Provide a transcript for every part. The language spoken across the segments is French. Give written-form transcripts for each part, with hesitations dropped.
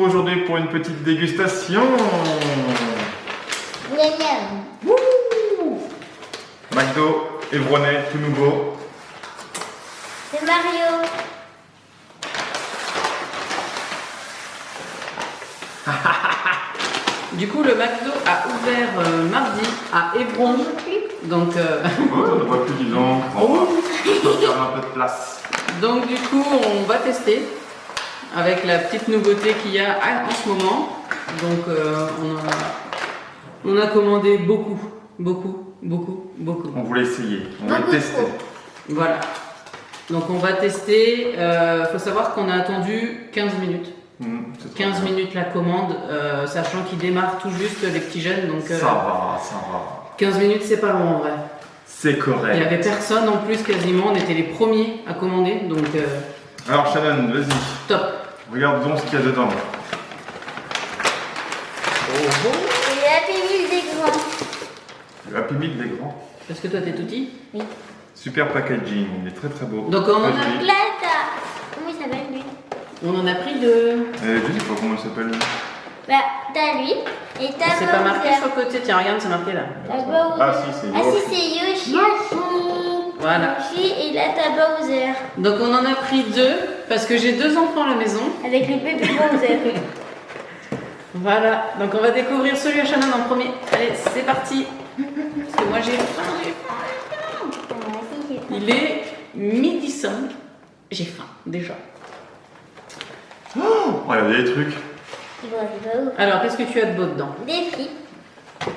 retrouve aujourd'hui pour une petite dégustation. Miam miam. Wouh! McDo, Évronais, tout nouveau. C'est Mario. Du coup, le McDo a ouvert mardi à Évron. Donc, Oh, on ne voit plus, dis donc. On va faire un peu de place. donc, du coup, on va tester avec la petite nouveauté qu'il y a en ce moment. Donc, on a commandé beaucoup. On voulait essayer, on voulait Beaucoup tester. trop. Voilà. Donc, on va tester. Faut savoir qu'on a attendu 15 minutes. C'est 15 trop bien. minutes la commande, sachant qu'ils démarrent tout juste les petits jeunes. Donc, Ça va, ça va. 15 minutes, c'est pas long en vrai. C'est Il n'y correct. avait personne en plus quasiment, on était les premiers à commander, donc Alors Shannon, vas-y. top. Regarde donc ce qu'il y a dedans. Et Happy Meal des grands. Le Happy Meal des grands. Parce que toi t'es tout petit. Oui. Super packaging, il est très très beau. Donc on en a- Très joli. Là, comment il s'appelle lui? On en a pris deux. Je sais pas comment il s'appelle. Bah, t'as lui et t'as C'est pas marqué Bowser. sur le côté, tiens regarde, c'est marqué là. T'as Bowser. Ah si, c'est Ah Yoshi. si, c'est Yoshi. Voilà. Yoshi et là t'as Bowser. Donc on en a pris deux, parce que j'ai deux enfants à la maison. Avec le bébé Bowser. Voilà, donc on va découvrir celui à Shannon en premier. Allez, c'est parti. Parce que moi j'ai faim. Ah, si, j'ai faim. Il est midi 5. J'ai faim déjà. Oh, il y a des trucs. C'est pas ouf. Alors qu'est-ce que tu as de beau dedans? Des frites.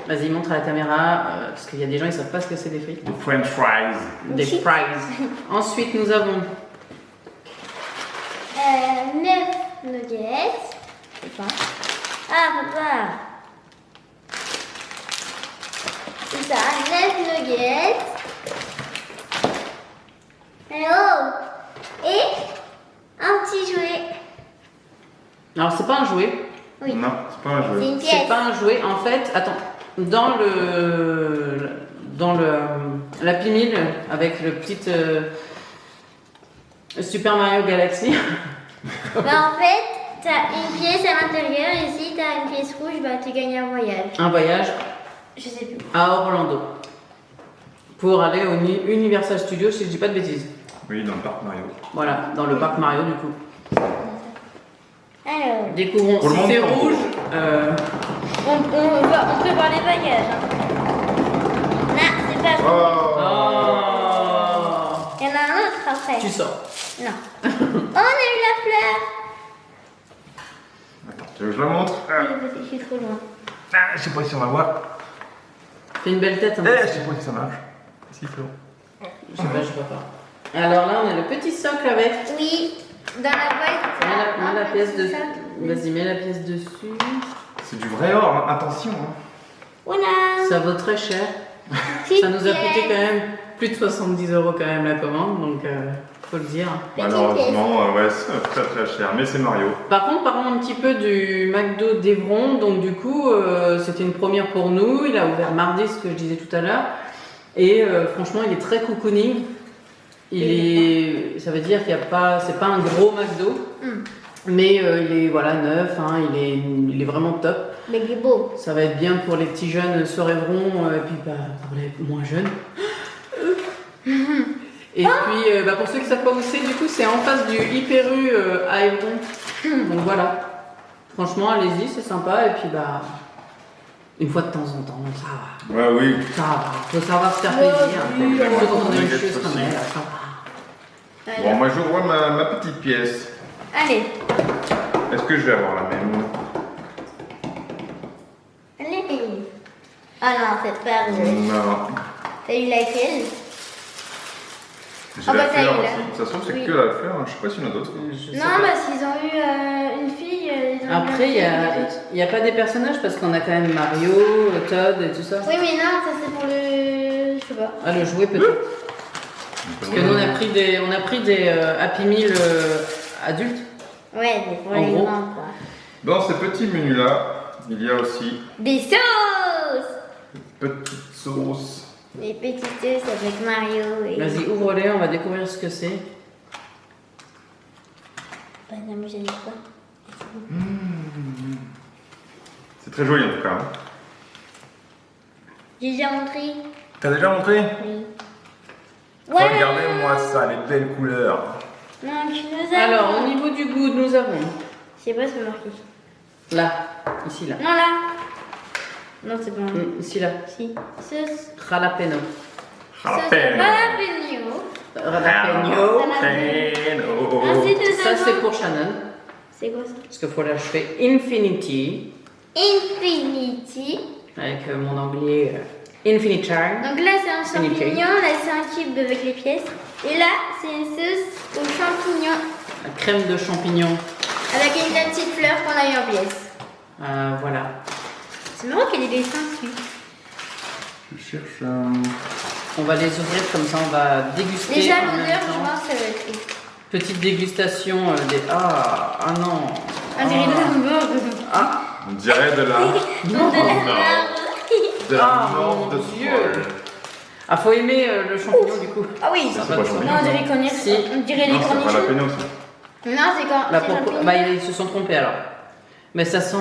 Vas-y, montre à la caméra, parce qu'il y a des gens ils savent pas ce que c'est des frites. Des French fries. Des Chips. fries. Ensuite, nous avons 9 nuggets. Je sais pas. Ah, papa. C'est ça, 9 nuggets. Alors, et un petit jouet. Alors, c'est pas un jouet. Oui. Non, c'est pas un C'est jeu. une C'est pièce. pas un jouet. En fait, attends. Dans le l'Happy Meal avec le petit Super Mario Galaxy. Bah, en fait, t'as une pièce à l'intérieur et si t'as une pièce rouge, bah tu gagnes un voyage. Un voyage Je sais plus. à Orlando pour aller au Universal Studios, si je dis pas de bêtises. Oui, dans le parc Mario. Voilà, dans le parc Mario du coup. Alors, Découvrons Pour le si monde c'est en rouge. on prépare les bagages. Hein. Non, c'est pas rouge. Oh, Oh. Il y en a un autre après. Tu sors. Non. Oh, on a eu la fleur. Attends, tu veux que je la montre? Oui, parce que je suis trop loin. Ah, je sais pas si on va voir. Fais une belle tête. Hein, Je sais pas si ça marche. Si, c'est bon. Je sais pas, je vois pas. Alors là, on a le petit socle avec. Oui, dans la boîte. Mets la pièce de dessus. Vas-y, mets la pièce dessus. C'est du vrai or, hein. Attention. Hein. Voilà. Ça vaut très cher. Ça nous a coûté quand même plus de 70 € quand même la commande, donc faut le dire. Petite Malheureusement, ouais, c'est très très cher, mais c'est Mario. Par contre, parlons un petit peu du McDo d'Evron. Donc du coup, c'était une première pour nous. Il a ouvert mardi, ce que je disais tout à l'heure. Et franchement, il est très cocooning. Ça veut dire qu'il y a pas, c'est pas un gros McDo, mais il est voilà neuf. Hein, il est vraiment top. Mais il est beau. Ça va être bien pour les petits jeunes sur Évron, et puis bah, pour les moins jeunes. Et puis pour ceux qui ne savent pas où c'est, du coup c'est en face du Hyper U à Évron. Donc voilà. Franchement, allez-y, c'est sympa. Et puis bah, une fois de temps en temps, ça va. Ouais, oui. Ça va. Faut savoir se faire plaisir. oui, Surtout quand on a une oui, chose comme aussi. elle, ça va. Bon, moi j'ouvre ma petite pièce. Allez. Est-ce que je vais avoir la même? Allez. Ah non, c'est pas rouge. Non. T'as eu laquelle? J'ai Ah la bah, t'as fleur eu la- aussi. Ça se trouve, c'est Oui. que la fleur. Hein. Je sais pas s'il y en a d'autres. Je sais Non, pas. parce qu'ils ont eu une fille. Ils ont eu Après, une fille, il n'y a pas des personnages parce qu'on a quand même Mario, Todd et tout ça. Oui, mais non, ça c'est pour le. Je sais pas. Ah, le jouet peut-être. Parce que nous, on a pris des Happy Meal adultes. Ouais, c'est pour En les gros. grands quoi. Dans ces petits menus-là, il y a aussi Des sauces! petites sauces. Des petites sauces avec Mario et. Vas-y, ouvre-les, on va découvrir ce que c'est. Bah non, mais j'aime pas. très joli en tout cas. Hein. J'ai déjà montré. T'as déjà montré? Oui. Regardez-moi ça, les belles couleurs. Non, tu nous as. Alors, au niveau du goût, nous avons Je sais pas ce que marqué. là, ici là. Non, là. Non, c'est pas. Ici là. Si. Sauce. Jalapeno. Jalapeno. Jalapeno. Jalapeno. Ensuite, nous Ça, avons. c'est pour Shannon. C'est quoi ça? Parce qu'il faut l'achever Infinity. Infinity. Avec mon anglais Infinity Charm. Donc là, c'est un Infinity. champignon. Là, c'est un cube avec les pièces. Et là, c'est une sauce aux champignons. La crème de champignons. Avec une petite fleur qu'on a eu en pièces. Voilà. C'est marrant qu'il y ait des dessins dessus. Je cherche un. On va les ouvrir comme ça, on va déguster. Déjà, en même l'odeur, je temps. pense que ça va être ouf. Petite dégustation des. Ah non. On dirait de l'hamburger. Ah, On dirait de la. Non, de l'hamburger. De la Ah, mort mon de Dieu. folle. Ah, faut aimer le champignon du coup. Ah oui. Ça, Ça c'est va pas de soi. champignon. Non, on dirait qu'on Si. on dirait les Non, c'est pas la cornichons. peine aussi. Non, c'est quand. Bah, c'est pourquoi champignons. bah, ils se sont trompés alors. Mais ça sent.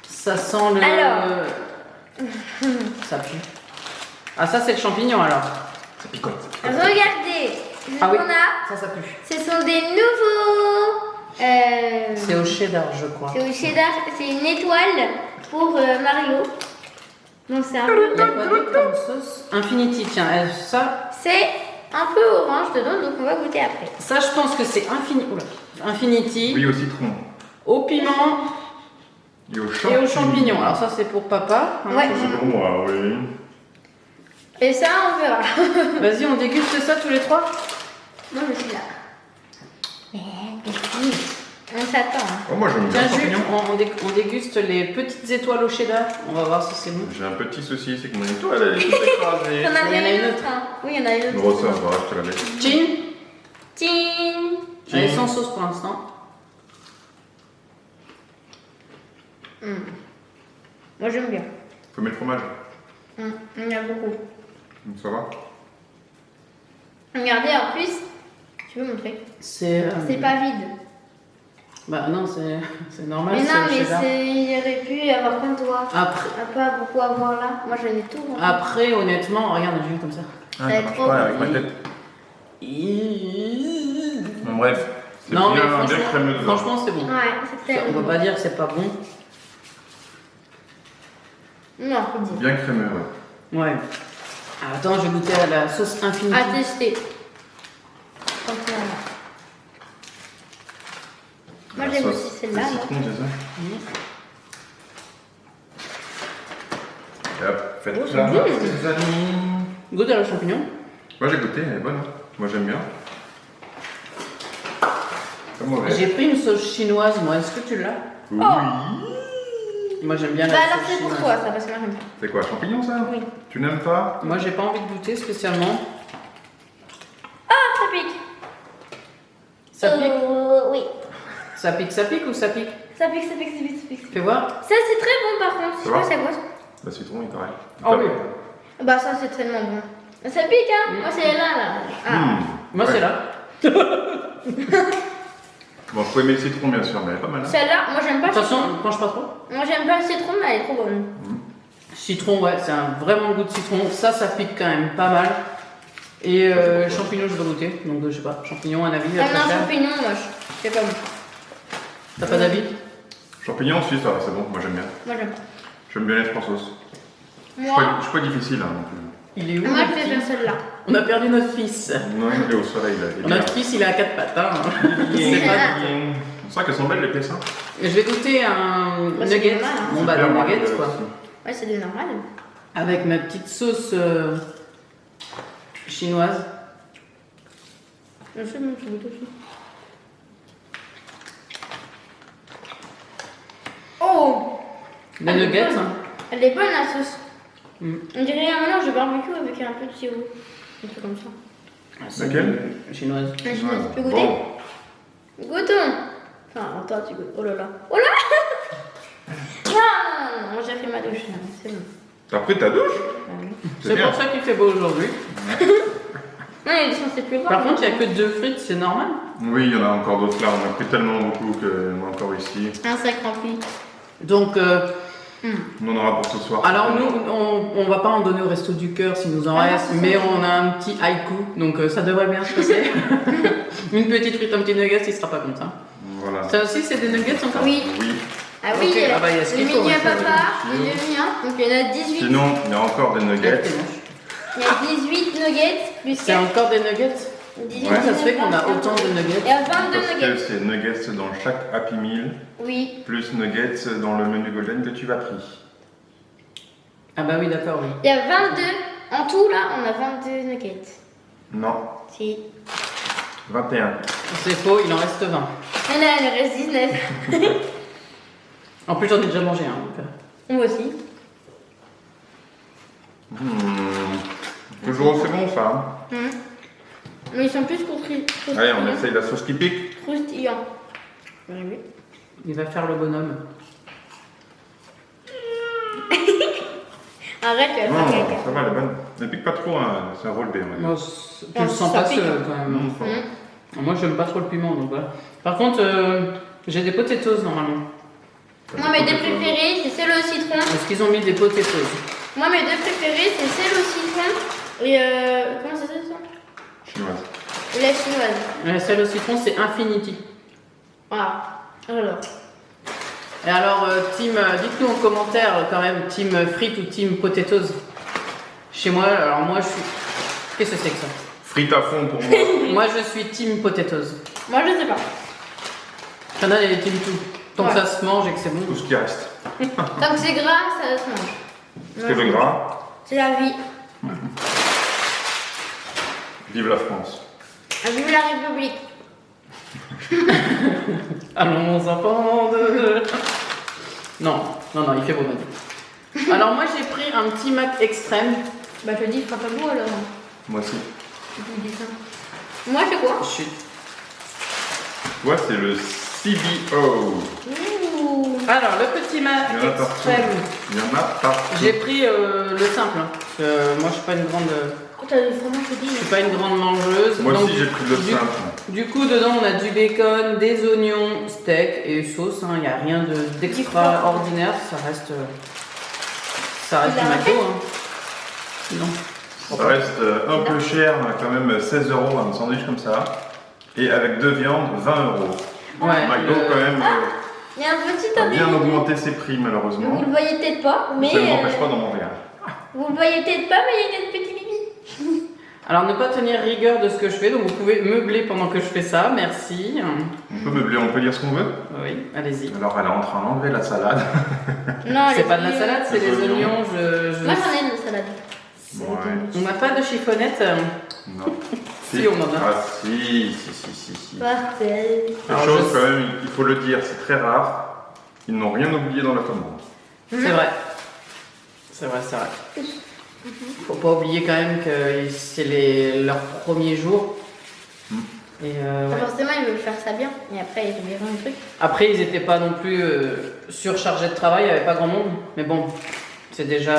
Ça sent le. Alors. Ça pue. Ah, ça c'est le champignon alors. Ça picote. Regardez. Ce Ah oui. qu'on a, Ça pue. ce sont des nouveaux. C'est au cheddar, je crois. C'est au cheddar. C'est une étoile pour Mario. Donc c'est un peu. Il y a quoi d'autre comme sauce? Infinity, tiens, ça, C'est un peu orange dedans, donc on va goûter après. ça je pense que c'est Infinity, Oui, au citron. au piment Et au et champignon. aux champignons. Alors ça c'est pour papa. hein. Ouais. C'est pour moi, oui. Et ça, on verra. Vas-y, on déguste ça tous les trois. Moi, je suis là. On s'attend. Hein. Oh, moi j'aime bien Tiens, le Jules, champignon. on déguste les petites étoiles au cheddar. On va voir si c'est bon. J'ai un petit souci, c'est que mon étoile elle est toute écrasée. Il y en Il y en a avait une une autre. Hein. Oui, il y en a une autre. Gros, ça va, je te la laisse. Chin, Tine. elle est sans sauce pour l'instant. Moi, j'aime bien. Faut mettre le fromage. Il y en a beaucoup. Ça va? Regardez, en plus, tu veux montrer? C'est. C'est pas vide. Bah non, c'est normal. Mais c'est non, au mais cheddar. il y aurait pu y avoir plein de doigts. Après, Pas beaucoup à voir là. Moi, j'en ai tout. Hein. après, honnêtement, regarde, j'ai vu comme ça. Ah, Ça va ça être marche trop pas avec ma bon. tête. Bon, bref. C'est Non, mais bien, bien crémeux dedans. franchement, c'est bon. Ouais, c'est On tellement peut pas dire que c'est pas bon. Non, faut dire. Bien crémeux, ouais. Ouais. Ah, attends, je vais goûter à la sauce Infinity. À tester. Quand on en a. Moi, La j'aime sauce, aussi celle-là. le moi. citron, c'est ça? Et hop, faites Oh, ça, c'est bon. les amis. Goûte à la champignon. Moi j'ai goûté, elle est bonne. Hein. Moi j'aime bien. Pas mauvais. J'ai pris une sauce chinoise, moi. Est-ce que tu l'as? Oui. Moi, j'aime bien la Bah sauce alors, c'est pour chinoise. toi, ça, parce que moi, j'aime pas. C'est quoi, champignon ça? Oui. Tu n'aimes pas? Moi, j'ai pas envie de goûter spécialement. Ah, ça pique. Ça pique? Oui. Ça pique ou ça pique? Ça pique, ça pique, ça pique, ça pique. Fais voir. Ça, c'est très bon, par contre. Je sais Ça va pas c'est quoi. Le citron il est correct. Ah oui. Bah, ça, c'est tellement bon. Ça pique, hein. Moi, c'est là. Ah. Moi, Ouais. c'est là. Bon, faut aimer le citron bien sûr, mais elle est pas mal. Hein. Celle-là, moi, j'aime pas le Attention, citron. mange pas trop. Moi, j'aime pas le citron, mais elle est trop bonne. Citron, ouais, c'est vraiment le goût de citron. Ça pique quand même pas mal. Et champignons, je vais goûter. Donc, je sais pas. Champignons, un avis. Comme après un ça. champignon, moi, je sais pas. T'as pas d'avis? Champignon, si, ça va, c'est bon, moi j'aime bien. Moi, j'aime pas. J'aime bien être en sauce. Moi, Je suis pas difficile hein, non plus. Il est où? moi le je vais petit faire celle-là. On a perdu notre fils. Non, il est au soleil là. Il est Notre fils, il est à quatre pattes. Hein. bien. C'est pas- C'est vrai qu'elles sont belles les pièces. Hein. Je vais goûter un Bah, c'est nugget. normal, hein. Bon, bah, Super, des moi, nuggets, aussi. quoi. Ouais, c'est de normal. Avec ma petite sauce chinoise. Je sais même, je goûte aussi. Oh! Les Elle est nuggets. bonne. Hein. Elle est bonne la sauce. Mm. On dirait un mélange de barbecue avec un peu de sirop. Un truc comme ça. Ah, c'est Laquelle? Chinoise. La chinoise, tu peux goûter? Bon. Goûtons! Enfin, toi, tu goûtes. Oh là là. Oh là! Non, j'ai fait ma douche. C'est bon. T'as pris ta douche? C'est bien. pour ça qu'il fait beau aujourd'hui. Non, il est censé plus Par contre, il n'y a que 2 frites, c'est normal. Oui, il y en a encore d'autres là. On a pris tellement beaucoup qu'il y en a encore ici. Un sac rempli. Donc, On en aura pour ce soir. Alors nous, on va pas en donner au resto du cœur s'il nous en Ah non, reste, c'est mais ça. on a un petit haïku, donc ça devrait bien se passer. Une petite frite, un petit nugget, il sera pas content. Voilà. Ça aussi, c'est des nuggets encore? Oui. Oui. Ah oui, Ok, ah bah, il y a ce le qu'il faut, mini à ouais. papa, le demi-mien, donc il y en a 18. Sinon, il y a encore des nuggets. Il y a 18 nuggets, plus C'est 4. encore des nuggets? 18, Ouais. Comment ça se fait qu'on a 19, autant de nuggets? Il y a 22 Parce que nuggets. c'est nuggets dans chaque Happy Meal, Oui. plus nuggets dans le menu Golden que tu vas pris. Ah bah oui, d'accord, oui. Il y a 22. En tout, là, on a 22 nuggets. Non, Si. 21. C'est faux, il en reste 20. Et là, il reste 19. En plus, j'en ai déjà mangé un. Donc, Moi aussi. Toujours aussi bon ça. Mais ils sont plus croustillants. Allez, on essaye la sauce qui pique. Croustillants. Oui. il va faire le bonhomme. Arrête, tu vas Non, faire caca. ça va, elle est bonne. Ne pique pas trop, hein. C'est un rôle B. on va dire. Tu le sens ça pas pique, hein. quand même. Non, fort. Moi, j'aime pas trop le piment, donc voilà. Par contre, j'ai des potatoes normalement. Moi, mes deux préférés, c'est celle au citron. Est-ce qu'ils ont mis des potatoes? Moi, mes deux préférés, c'est celle au citron et comment ça s'appelle ça? Chinoise. Et la chinoise. Celle au citron, c'est Infinity. Voilà. Alors. Et alors, dites-nous en commentaire quand même, team frites ou team potatoes. Chez moi, alors moi, je suis. Qu'est-ce que c'est que ça? Frites à fond pour moi. Moi, je suis team potatoes. Moi, je sais pas. Il y en a les team tout. Tant que Ouais. ça se mange et que c'est bon. Tout ce qui reste. Tant que c'est gras, ça se mange. Ce qui est le gras, C'est la vie. vive la France. Vive la République. Allons enfants de... Non, il fait beau Manu. Alors moi j'ai pris un petit Mac extrême. Bah, je te dis, fera pas beau alors. Moi aussi. Je vous dis ça. Moi, c'est quoi? Chut. Ouais, c'est le CBO. Ouh. Alors le petit Mac Il y en a partout. extrême. Il y en a partout. J'ai pris le simple. Hein. Parce que moi je suis pas une grande... Oh, t'as vraiment, je te dis. Je suis pas une grande mangeuse. Moi Donc, aussi, j'ai pris le du- simple. Du coup, dedans, on a du bacon, des oignons, steak et sauce. Il n'y a rien d'extraordinaire. Ça reste Il a du McDo. Hein. Non. Ça reste un peu cher, quand même 16 € un sandwich comme ça. Et avec deux viandes, 20 €. Ouais, McDo, quand même, Il y a un petit a bien embellis. augmenté ses prix, malheureusement. Vous le voyez peut-être pas, mais. Ça ne m'empêche pas d'en manger un. Vous le voyez peut-être pas, mais il y a une petite bibi. Alors, ne pas tenir rigueur de ce que je fais. Donc, vous pouvez meubler pendant que je fais ça. Merci. On peut meubler, on peut dire ce qu'on veut. Oui, allez-y. Alors, elle est en train d'enlever la salade. Non, C'est pas de la salade, c'est Les des oignons. oignons. Moi, j'en ai une salade. Ouais. On n'a pas de chiffonnette. Non. Si, on en a. Ah, si. Parfait. Quelque Alors, chose, je- quand même, il faut le dire, c'est très rare. Ils n'ont rien oublié dans la commande. C'est vrai. C'est vrai. Faut pas oublier quand même que c'est leurs premiers jours. Et ouais. Forcément, ils veulent faire ça bien. Et après, ils verront le truc. Après, ils n'étaient pas non plus surchargés de travail, il n'y avait pas grand monde. Mais bon, c'est déjà.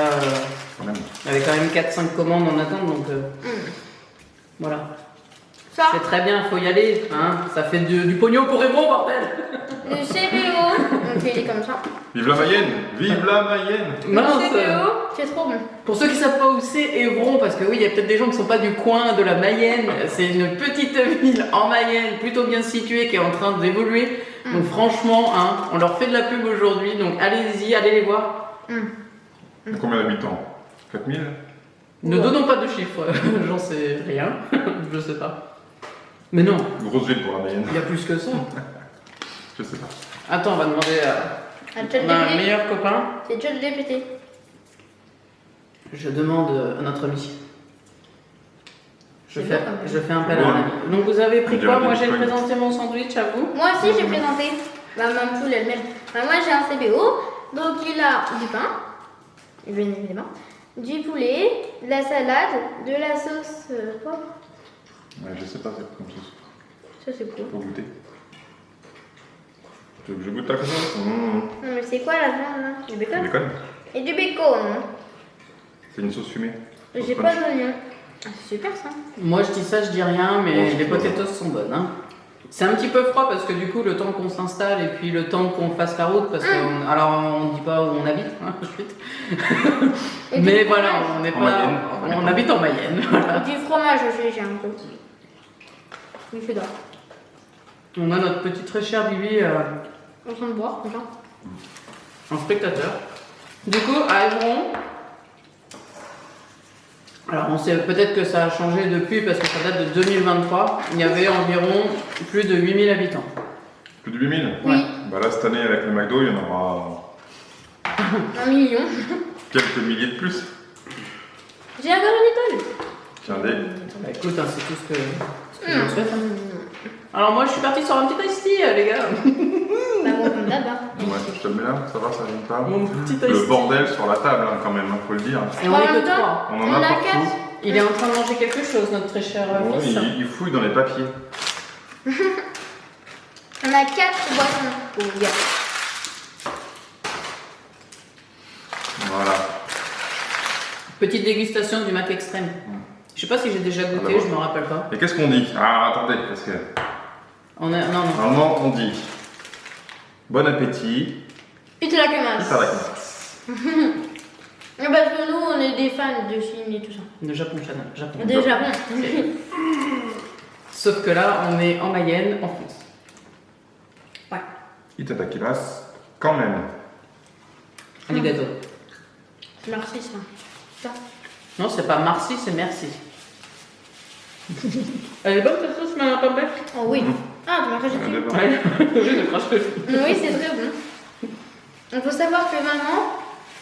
Quand même. Il y avait quand même 4-5 commandes en attente, donc voilà. Ça, C'est très bien, faut y aller. Hein. Ça fait du pognon pour Évron, bordel. le CBO. Donc, il est comme ça. Vive la Mayenne! Vive la Mayenne! Mince. Le CBO, c'est trop bon. Pour ceux qui ne savent pas où c'est Évron, parce que oui, il y a peut-être des gens qui ne sont pas du coin de la Mayenne, c'est une petite ville en Mayenne, plutôt bien située, qui est en train d'évoluer. Donc franchement, hein, on leur fait de la pub aujourd'hui, donc allez-y, allez les voir. Il y a combien d'habitants? 4000? Ne donnons pas de chiffres, j'en sais rien, je sais pas. Mais non, Grosse ville pour la Mayenne. il y a plus que ça. Je sais pas. Attends, on va demander à Un chat ma GPT. meilleur copain. C'est chat GPT. Je demande à notre ami. Je C'est fais, bon, quand même. je fais un appel à Bon, un ami. Donc vous avez pris on quoi? dirait Moi des j'ai bitcoins. présenté mon sandwich à vous. Moi aussi, j'ai présenté. Ma poule elle-même. Moi, j'ai un CBO. Donc, il a du pain, bien évidemment, du poulet, de la salade, de la sauce poivre. Ouais, je sais pas, c'est comme ça. Ça, c'est cool. Faut goûter. Tu veux que je goûte ta chose? Non, mais c'est quoi la viande là? Du bacon? Bacon? Et du bacon. C'est une sauce fumée. J'ai pas d'oignon. Ah, c'est super ça. Moi je dis ça, je dis rien, mais Bon, les c'est potatoes sont bonnes. Hein. C'est un petit peu froid parce que du coup le temps qu'on s'installe et puis le temps qu'on fasse la route, parce qu'on alors on dit pas où on habite, hein, ensuite. Et Mais du voilà, fromage. on n'est En pas. Mayenne. On habite en Mayenne. Voilà. Du fromage aussi, j'ai un peu. Oui, je d'or. On a notre petit très cher Bibi En train de boire, comme ça. en spectateur. Du coup, à Évron, alors on sait peut-être que ça a changé depuis parce que ça date de 2023, il y avait environ plus de 8000 habitants. Plus de 8000. Oui. Bah là, cette année, avec le McDo, il y en aura 1 million. quelques milliers de plus. J'ai encore une étoile. Tiens, des. Bah écoute, hein, c'est tout ce que je vous souhaite. Hein. Alors moi je suis partie sur un petit iced tea, les gars. Bah, bon, comme d'hab. Hein. Ouais, je te le mets là, ça va, ça vient pas. Mon petit iced Le tea. bordel sur la table, hein, quand même, hein, faut le dire. Et on En est même que temps, 3. On en a partout. 4. Il est en train de manger quelque chose, notre très cher Ouais, fils. il fouille dans les papiers. On a 4 boissons. Oh, yeah. Voilà. Petite dégustation du Mac Extrême. Je sais pas si j'ai déjà goûté, d'abord. je me rappelle pas. Et qu'est-ce qu'on dit? Ah, attendez, parce que On est... Non, non. normalement, on dit bon appétit, Et tu la commences. ça va. Parce que nous, on est des fans de Chine et tout ça. De Japon Channel. Japon. De Japon. Sauf que là, on est en Mayenne, en France. Ouais. Itadakimasu, quand même. Arigato. Merci, ça. Ça. Non, c'est pas merci, c'est merci. Elle est bonne cette sauce, mais pas belle. Oh oui. Ah, tu m'as rajouté. On est bon. Ouais, je le crache. Oui, c'est très bon. Il faut savoir que maman,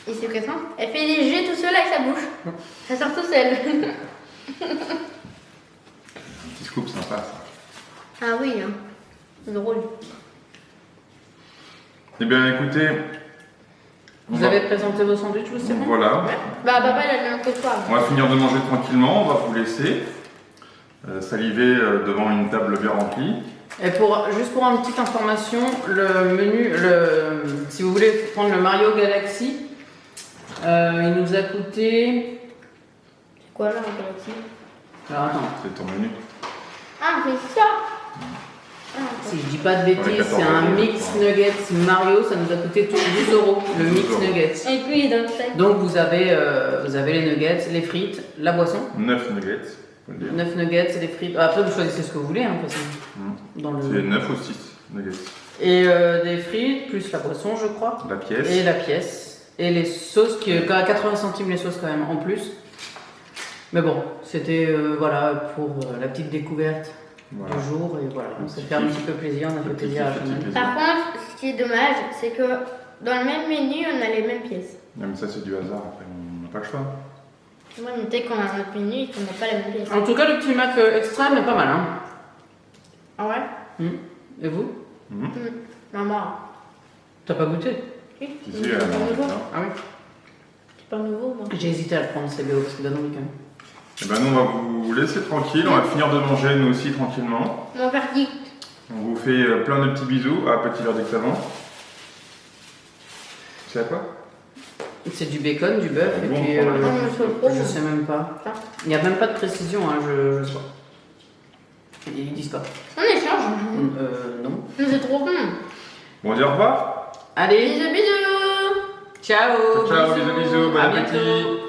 ici présente, elle fait des jets tout seul avec sa bouche. Ça sort tout seul. Un petit scoop sympa, ça. Ah oui, hein. C'est drôle. Eh bien, écoutez. on Vous va- avez présenté vos sandwichs, vous, c'est bon? Voilà. Bah, papa, il a le même que toi. On va finir de manger tranquillement, on va vous laisser saliver devant une table bien remplie. Et juste pour une petite information, le menu, si vous voulez prendre le Mario Galaxy, il nous a coûté. C'est quoi là, en galaxie? Alors attends, C'est ton menu. Ah, c'est ça. Ah, si je dis pas de bêtises, Avec 14 c'est un euros, mix je Nuggets Mario, ça nous a coûté tous 12 euros, le 12 mix euros. Nuggets. Et puis, dans le sac. Donc vous avez les nuggets, les frites, la boisson, 9 nuggets, faut le dire. 9 nuggets et les frites. Après vous choisissez ce que vous voulez, hein, parce que dans C'est le... 9 ou 6 nuggets. Et des frites, plus la boisson je crois. La pièce. Et la pièce. Et les sauces, qui à 80 centimes les sauces quand même en plus. Mais bon, c'était voilà pour la petite découverte Voilà. du jour. Et voilà, on Un s'est petit fait un kiff. petit peu plaisir, on a fait Un petit plaisir à kiff, Chanel. petit plaisir. Par contre, ce qui est dommage, c'est que dans le même menu, on a les mêmes pièces. Non, mais ça, c'est du hasard, après, on n'a pas le choix. Moi, je me disais qu'on a un autre menu et qu'on n'a pas la même pièce. En tout cas, le petit Mac extrême est pas mal. Hein. Ah ouais? Et vous? Maman. T'as pas goûté? Oui. Si, C'est si, pas nouveau. Ah oui. C'est pas nouveau, moi. J'ai hésité à le prendre, c'est BO, parce que donne envie quand même. Et ben, nous, on va vous laisser tranquille, on va finir de manger, nous aussi, tranquillement. Mon verdict. On vous fait plein de petits bisous. Ah, petit verdict avant. C'est à quoi? C'est du bacon, du bœuf, Ah et bon, puis on va le je sais même pas. Ça. Il n'y a même pas de précision, hein, je sais pas. Ils disent pas. On échange. Non. Mais c'est trop bon. Bon, on dit au revoir. Allez, Bisous, bisous. ciao. Ciao, bisous, bisous, bon à appétit. bientôt.